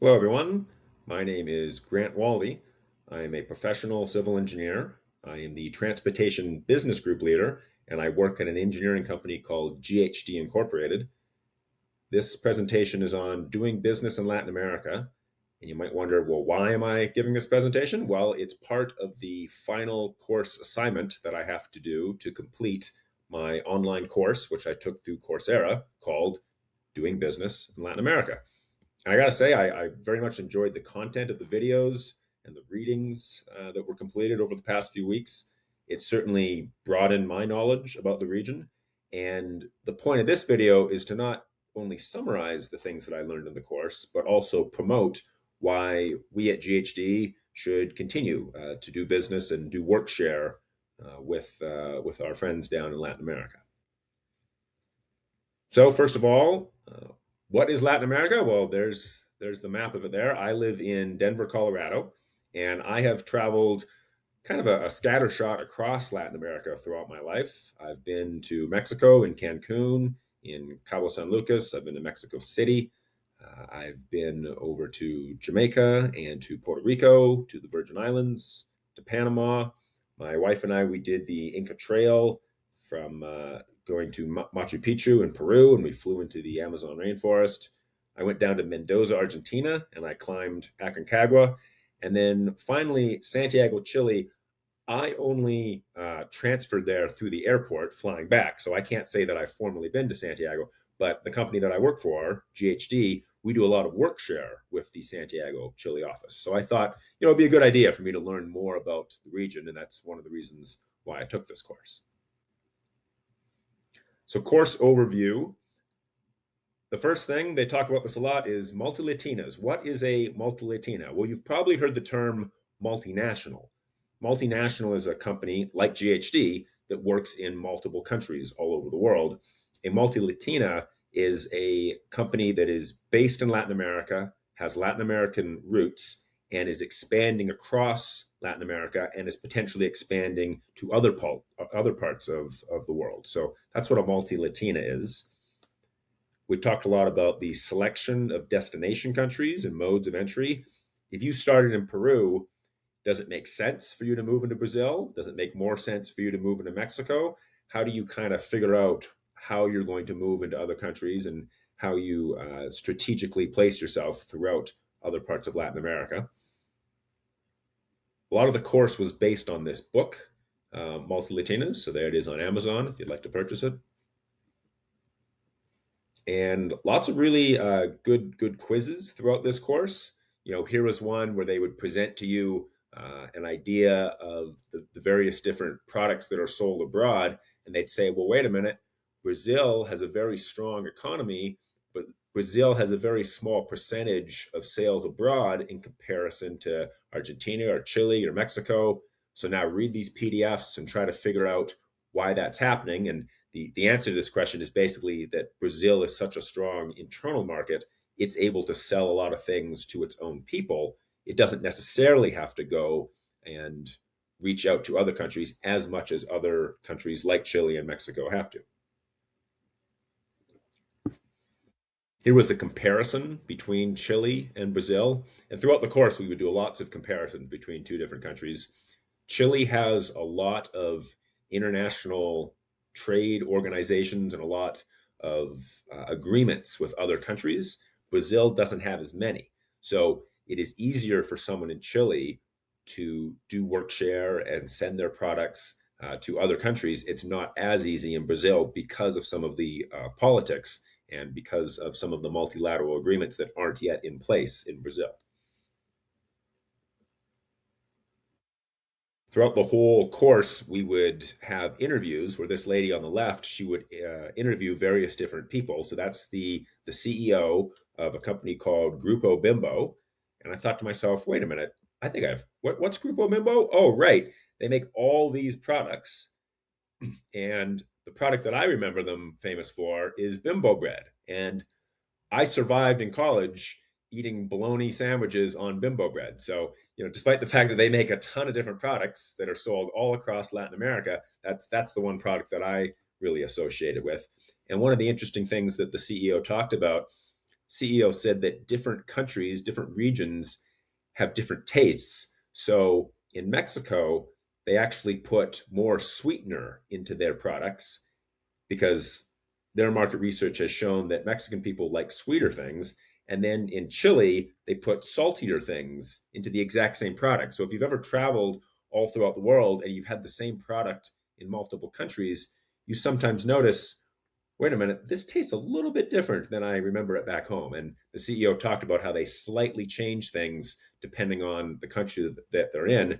Hello, everyone. My name is Grant Wally. I am a professional civil engineer. I am the Transportation Business Group leader, and I work at an engineering company called GHD Incorporated. This presentation is on doing business in Latin America. And you might wonder, well, why am I giving this presentation? Well, it's part of the final course assignment that I have to do to complete my online course, which I took through Coursera, called Doing Business in Latin America. And I got to say, I very much enjoyed the content of the videos and the readings that were completed over the past few weeks. It certainly broadened my knowledge about the region. And the point of this video is to not only summarize the things that I learned in the course, but also promote why we at GHD should continue to do business and do work share with our friends down in Latin America. So first of all, what is Latin America? Well, there's the map of it there. I live in Denver, Colorado, and I have traveled kind of a scatter shot across Latin America throughout my life. I've been to Mexico in Cancun, in Cabo San Lucas. I've been to Mexico City. I've been over to Jamaica and to Puerto Rico, to the Virgin Islands, to Panama. My wife and I, we did the Inca Trail from going to Machu Picchu in Peru, and we flew into the Amazon rainforest. I went down to Mendoza, Argentina, and I climbed Aconcagua. And then finally, Santiago, Chile. I only transferred there through the airport flying back. So I can't say that I've formally been to Santiago, but the company that I work for, GHD, we do a lot of work share with the Santiago, Chile office. So I thought, it'd be a good idea for me to learn more about the region. And that's one of the reasons why I took this course. So, course overview. The first thing they talk about this a lot is multilatinas. What is a multilatina? Well, you've probably heard the term multinational. Multinational is a company like GHD that works in multiple countries all over the world. A multilatina is a company that is based in Latin America, has Latin American roots, and is expanding across Latin America and is potentially expanding to other parts of the world. So that's what a multilatina is. We talked a lot about the selection of destination countries and modes of entry. If you started in Peru, does it make sense for you to move into Brazil? Does it make more sense for you to move into Mexico? How do you kind of figure out how you're going to move into other countries and how you strategically place yourself throughout other parts of Latin America? A lot of the course was based on this book, Multilatinas. So there it is on Amazon if you'd like to purchase it. And lots of really good quizzes throughout this course. Here was one where they would present to you an idea of the various different products that are sold abroad, and they'd say, well, wait a minute, Brazil has a very strong economy, but Brazil has a very small percentage of sales abroad in comparison to Argentina or Chile or Mexico. So now read these PDFs and try to figure out why that's happening. And the answer to this question is basically that Brazil is such a strong internal market, it's able to sell a lot of things to its own people. It doesn't necessarily have to go and reach out to other countries as much as other countries like Chile and Mexico have to. Here was a comparison between Chile and Brazil. And throughout the course, we would do lots of comparisons between two different countries. Chile has a lot of international trade organizations and a lot of agreements with other countries. Brazil doesn't have as many. So it is easier for someone in Chile to do work share and send their products to other countries. It's not as easy in Brazil because of some of the politics and because of some of the multilateral agreements that aren't yet in place in Brazil. Throughout the whole course, we would have interviews where this lady on the left, she would interview various different people. So that's the CEO of a company called Grupo Bimbo. And I thought to myself, wait a minute, I think what's Grupo Bimbo? Oh, right. They make all these products. And the product that I remember them famous for is Bimbo bread. And I survived in college eating bologna sandwiches on Bimbo bread. So, despite the fact that they make a ton of different products that are sold all across Latin America, that's the one product that I really associated with. And one of the interesting things that the CEO talked about CEO said that different countries, different regions have different tastes. So in Mexico, they actually put more sweetener into their products because their market research has shown that Mexican people like sweeter things. And then in Chile, they put saltier things into the exact same product. So if you've ever traveled all throughout the world and you've had the same product in multiple countries, you sometimes notice, wait a minute, this tastes a little bit different than I remember it back home. And the CEO talked about how they slightly change things depending on the country that they're in.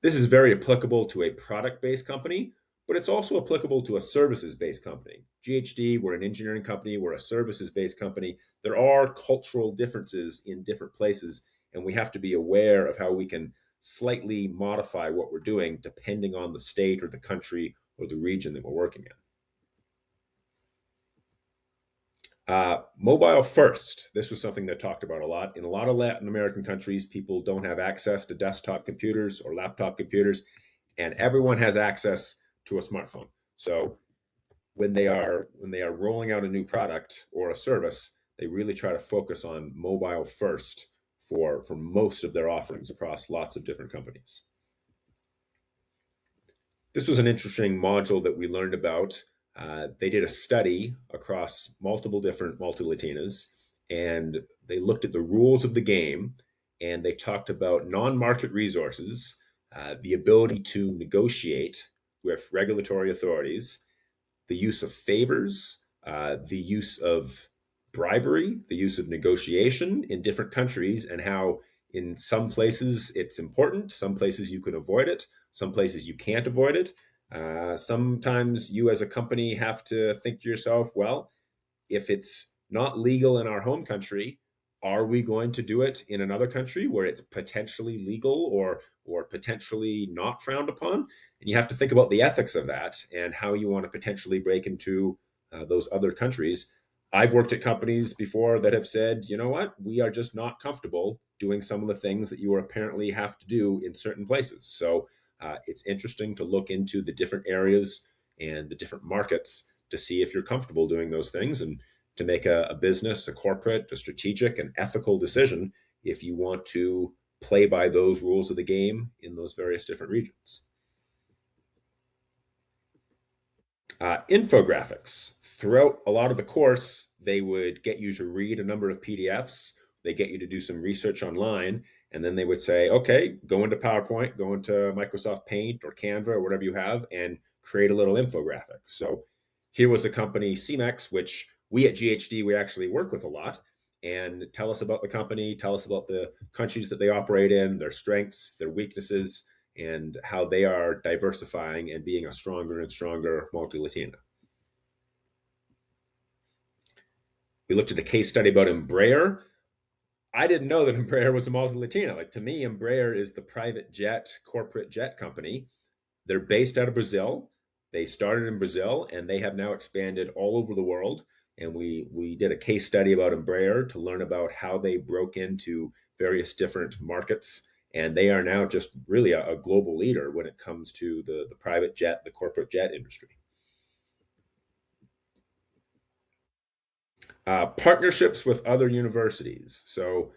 This is very applicable to a product based company, but it's also applicable to a services based company. GHD, we're an engineering company, we're a services based company. There are cultural differences in different places, and we have to be aware of how we can slightly modify what we're doing depending on the state or the country or the region that we're working in. Mobile first. This was something that talked about a lot. In a lot of Latin American countries, people don't have access to desktop computers or laptop computers, and everyone has access to a smartphone. So when they are rolling out a new product or a service, they really try to focus on mobile first for most of their offerings across lots of different companies. This was an interesting module that we learned about. They did a study across multiple different multi-Latinas, and they looked at the rules of the game, and they talked about non-market resources, the ability to negotiate with regulatory authorities, the use of favors, the use of bribery, the use of negotiation in different countries, and how in some places it's important, some places you can avoid it, some places you can't avoid it. Sometimes you as a company have to think to yourself, well, if it's not legal in our home country, are we going to do it in another country where it's potentially legal or potentially not frowned upon? And you have to think about the ethics of that and how you want to potentially break into those other countries. I've worked at companies before that have said, you know what, we are just not comfortable doing some of the things that you apparently have to do in certain places. So it's interesting to look into the different areas and the different markets to see if you're comfortable doing those things and to make a business, a corporate, a strategic, and ethical decision if you want to play by those rules of the game in those various different regions. Infographics. Throughout a lot of the course, they would get you to read a number of PDFs. They get you to do some research online, and then they would say, okay, go into PowerPoint, go into Microsoft Paint or Canva or whatever you have, and create a little infographic. So here was the company CEMEX, which we at GHD, we actually work with a lot. And tell us about the company, tell us about the countries that they operate in, their strengths, their weaknesses, and how they are diversifying and being a stronger and stronger multi-Latina. We looked at a case study about Embraer. I didn't know that Embraer was a multi-Latina. Like to me, Embraer is the private jet, corporate jet company. They're based out of Brazil. They started in Brazil and they have now expanded all over the world. And we did a case study about Embraer to learn about how they broke into various different markets. And they are now just really a global leader when it comes to the private jet, the corporate jet industry. Partnerships with other universities. So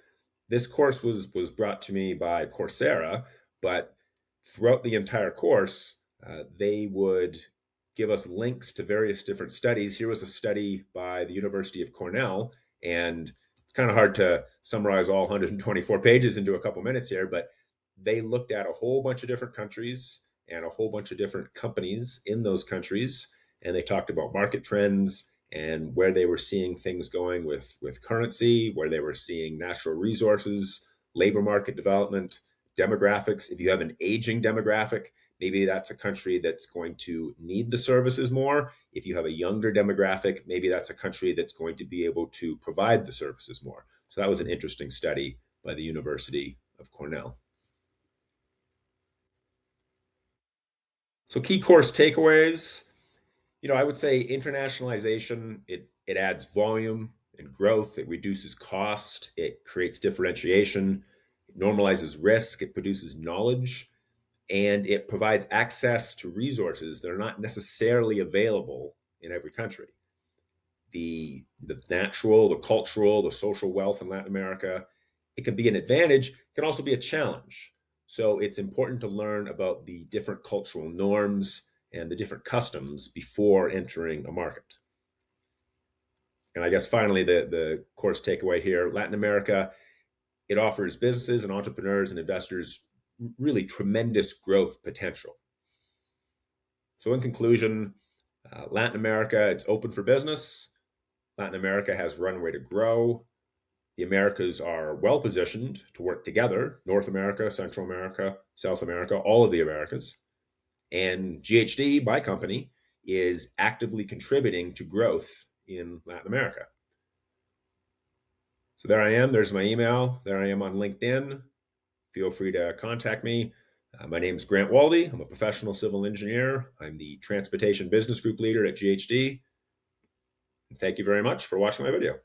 this course was brought to me by Coursera, but throughout the entire course, they would give us links to various different studies. Here was a study by the University of Cornell, and it's kind of hard to summarize all 124 pages into a couple minutes here, but they looked at a whole bunch of different countries and a whole bunch of different companies in those countries, and they talked about market trends and where they were seeing things going with currency, where they were seeing natural resources, labor market development, demographics. If you have an aging demographic, maybe that's a country that's going to need the services more. If you have a younger demographic, maybe that's a country that's going to be able to provide the services more. So that was an interesting study by the University of Cornell. So key course takeaways, I would say internationalization, it adds volume and growth, it reduces cost, it creates differentiation, it normalizes risk, it produces knowledge, and it provides access to resources that are not necessarily available in every country. the natural, the cultural, the social wealth in Latin America. It can be an advantage, it can also be a challenge. So it's important to learn about the different cultural norms and the different customs before entering a market. And I guess finally, the course takeaway here, Latin America, it offers businesses and entrepreneurs and investors really tremendous growth potential. So in conclusion, Latin America, it's open for business. Latin America has runway to grow. The Americas are well positioned to work together, North America, Central America, South America, all of the Americas. And GHD, my company, is actively contributing to growth in Latin America. So there I am. There's my email. There I am on LinkedIn. Feel free to contact me. My name is Grant Waldy. I'm a professional civil engineer. I'm the Transportation Business Group Leader at GHD. Thank you very much for watching my video.